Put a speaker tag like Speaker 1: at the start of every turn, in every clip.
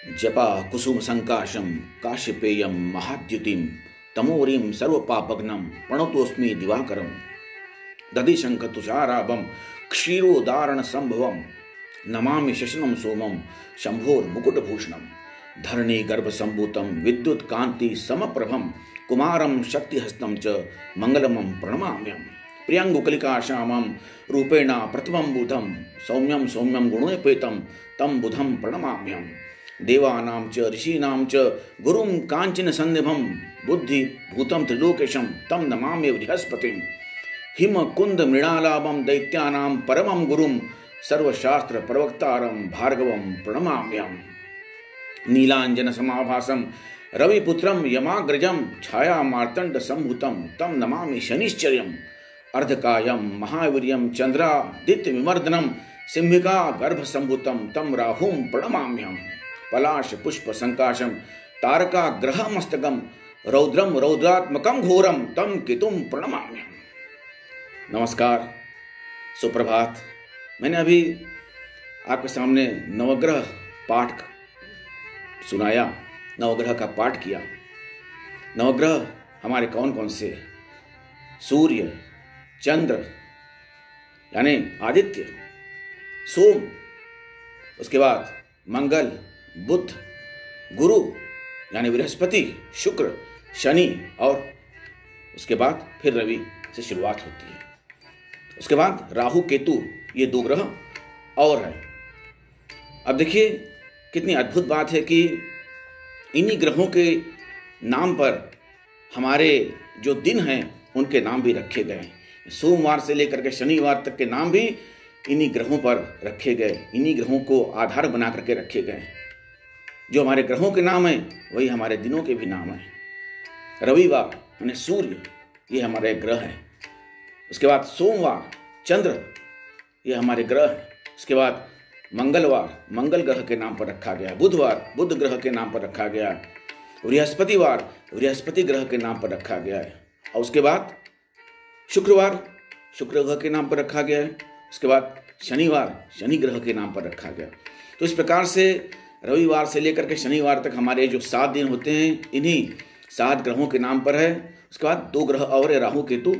Speaker 1: जपा कुसुम संकाशम काश्यपेयम महाद्युतिम तमोरीम सर्वपापग्नम प्रणतोस्मि दिवाकरम दधिशंख तुषाराभम क्षीरोदारण संभवम नमामि शशनम सोमम शंभोर मुकुटभूषणम धरणी गर्भ संभूतम विद्युत कांति समप्रभम कुमारम शक्तिहस्तं च मंगलमं प्रणमाम्यहम् प्रियंगुकलिका श्यामं रूपेण प्रथमं बुधं सौम्यं सौम्यं गुणोपेतं तं बुधं प्रणमाम्यहम् देवानां च ऋषीणां च गुरुं काञ्चन सन्निभं बुद्धि भूतं त्रिलोकेशं तं नमामि बृहस्पतिं हिम कुंद मृणालाभं दैत्यानां परमं गुरुं सर्वशास्त्र प्रवक्तारं भार्गवं प्रणमाम्यहम् नीलांजन समाभासं रविपुत्रं यमाग्रजं छाया मार्तंड संभूतं तं नमामि शनिश्चर्यम् अर्धकायं महावीर्यं चंद्रादित्य विमर्दनं सिंहिका गर्भ संभूतं तं राहुं प्रणमाम्यहम् पलाश पुष्प संकाशं तारका ग्रह मस्तकं रौद्रम रौद्रात्मकं घोरं तं केतुं प्रणमाम्यहम्। नमस्कार, सुप्रभात। मैंने अभी आपके सामने नवग्रह पाठ सुनाया, नवग्रह का पाठ किया। नवग्रह हमारे कौन कौन से? सूर्य, चंद्र यानी आदित्य, सोम, उसके बाद मंगल, बुध, गुरु यानी बृहस्पति, शुक्र, शनि और उसके बाद फिर रवि से शुरुआत होती है। उसके बाद राहु केतु, ये दो ग्रह और है। अब देखिए कितनी अद्भुत बात है कि इन्हीं ग्रहों के नाम पर हमारे जो दिन हैं उनके नाम भी रखे गए। सोमवार से लेकर के शनिवार तक के नाम भी इन्हीं ग्रहों पर रखे गए, इन्हीं ग्रहों को आधार बना करके रखे गए। जो हमारे ग्रहों के नाम हैं वही हमारे दिनों के भी नाम हैं। रविवार यानी सूर्य, ये हमारे ग्रह है। उसके बाद सोमवार चंद्र, ये हमारे ग्रह है। उसके बाद मंगलवार मंगल ग्रह के नाम पर रखा गया, बुधवार बुध ग्रह के नाम पर रखा गया, बृहस्पतिवार बृहस्पति ग्रह के नाम पर रखा गया है। और उसके बाद शुक्रवार शुक्र ग्रह के नाम पर रखा गया है। उसके बाद शनिवार शनि ग्रह के नाम पर रखा गया। तो इस प्रकार से रविवार से लेकर के शनिवार तक हमारे जो 7 दिन होते हैं इन्हीं 7 ग्रहों के नाम पर है। उसके बाद 2 ग्रह और राहु केतु,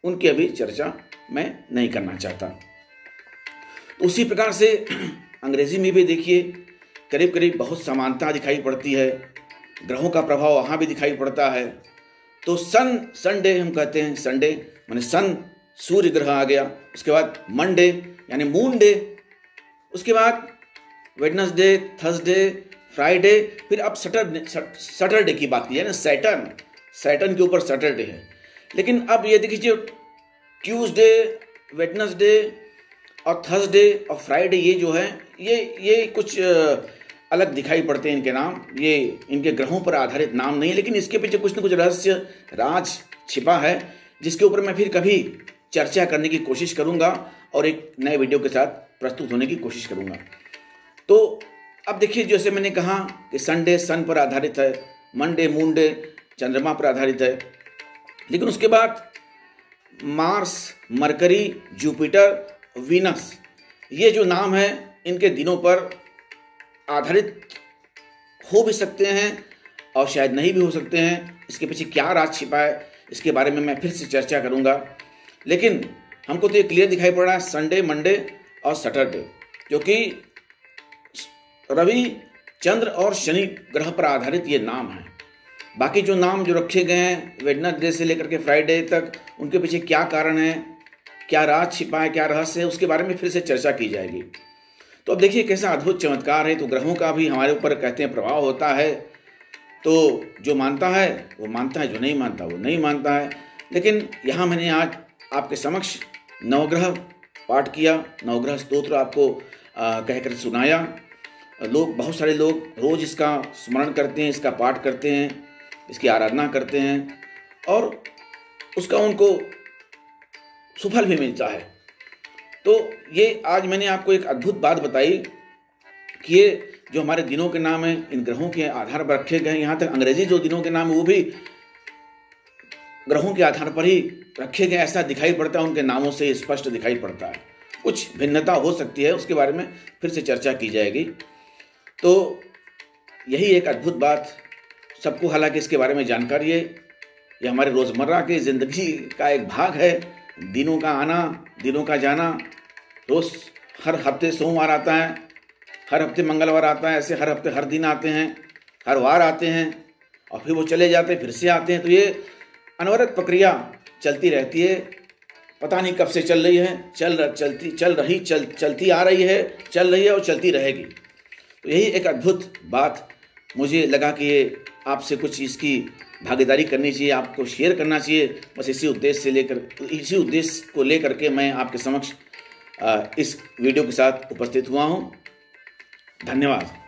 Speaker 1: उनकी अभी चर्चा मैं नहीं करना चाहता। तो उसी प्रकार से अंग्रेजी में भी देखिए करीब करीब बहुत समानता दिखाई पड़ती है, ग्रहों का प्रभाव वहाँ भी दिखाई पड़ता है। तो संडे हम कहते हैं, संडे माने सन सूर्य ग्रह आ गया। उसके बाद मंडे यानी मून डे। उसके बाद वेडनेसडे, थर्सडे, फ्राइडे, फिर अब सैटरडे की बात की है ना, सैटर्न के ऊपर सैटरडे है। लेकिन अब ये देखिए ट्यूसडे, वेडनेसडे और थर्सडे और फ्राइडे, ये जो है ये कुछ अलग दिखाई पड़ते हैं इनके नाम। ये इनके ग्रहों पर आधारित नाम नहीं है, लेकिन इसके पीछे कुछ न कुछ रहस्य राज छिपा है, जिसके ऊपर मैं फिर कभी चर्चा करने की कोशिश करूंगा और एक नए वीडियो के साथ प्रस्तुत होने की कोशिश करूंगा। तो अब देखिए, जैसे मैंने कहा कि संडे सन पर आधारित है, मंडे मून डे चंद्रमा पर आधारित है। लेकिन उसके बाद मार्स, मरकरी, जुपिटर, वीनस, ये जो नाम है इनके दिनों पर आधारित हो भी सकते हैं और शायद नहीं भी हो सकते हैं। इसके पीछे क्या राज छिपा है इसके बारे में मैं फिर से चर्चा करूंगा। लेकिन हमको तो ये क्लियर दिखाई पड़ रहा है, संडे, मंडे और सैटरडे, जो कि रवि, चंद्र और शनि ग्रह पर आधारित ये नाम है। बाकी जो नाम जो रखे गए हैं वेडनेसडे से लेकर के फ्राइडे तक, उनके पीछे क्या कारण है, क्या राज छिपा है, क्या रहस्य है, उसके बारे में फिर से चर्चा की जाएगी। तो अब देखिए कैसा अद्भुत चमत्कार है। तो ग्रहों का भी हमारे ऊपर कहते हैं प्रभाव होता है। तो जो मानता है वो मानता है, जो नहीं मानता वो नहीं मानता है। लेकिन यहाँ मैंने आज आपके समक्ष नवग्रह पाठ किया, नवग्रह स्तोत्र आपको कहकर सुनाया। बहुत सारे लोग रोज इसका स्मरण करते हैं, इसका पाठ करते हैं, इसकी आराधना करते हैं और उसका उनको सुफल भी मिलता है। तो ये आज मैंने आपको एक अद्भुत बात बताई कि ये जो हमारे दिनों के नाम हैं इन ग्रहों के आधार पर रखे गए। यहाँ तक अंग्रेजी जो दिनों के नाम है वो भी ग्रहों के आधार पर ही रखे गए, ऐसा दिखाई पड़ता है, उनके नामों से स्पष्ट दिखाई पड़ता है। कुछ भिन्नता हो सकती है, उसके बारे में फिर से चर्चा की जाएगी। तो यही एक अद्भुत बात सबको हालांकि इसके बारे में जानकारी है। यह हमारे रोज़मर्रा की ज़िंदगी का एक भाग है। दिनों का आना, दिनों का जाना। रोज़ हर हफ्ते सोमवार आता है, हर हफ्ते मंगलवार आता है, ऐसे हर हफ्ते हर दिन आते हैं, हर वार आते हैं और फिर वो चले जाते हैं, फिर से आते हैं। तो ये अनवरत प्रक्रिया चलती रहती है। पता नहीं कब से चल रही है, चलती आ रही है, चल रही है और चलती रहेगी। तो यही एक अद्भुत बात मुझे लगा कि ये आपसे कुछ इसकी भागीदारी करनी चाहिए, आपको शेयर करना चाहिए। बस इसी उद्देश्य को लेकर के मैं आपके समक्ष इस वीडियो के साथ उपस्थित हुआ हूँ। धन्यवाद।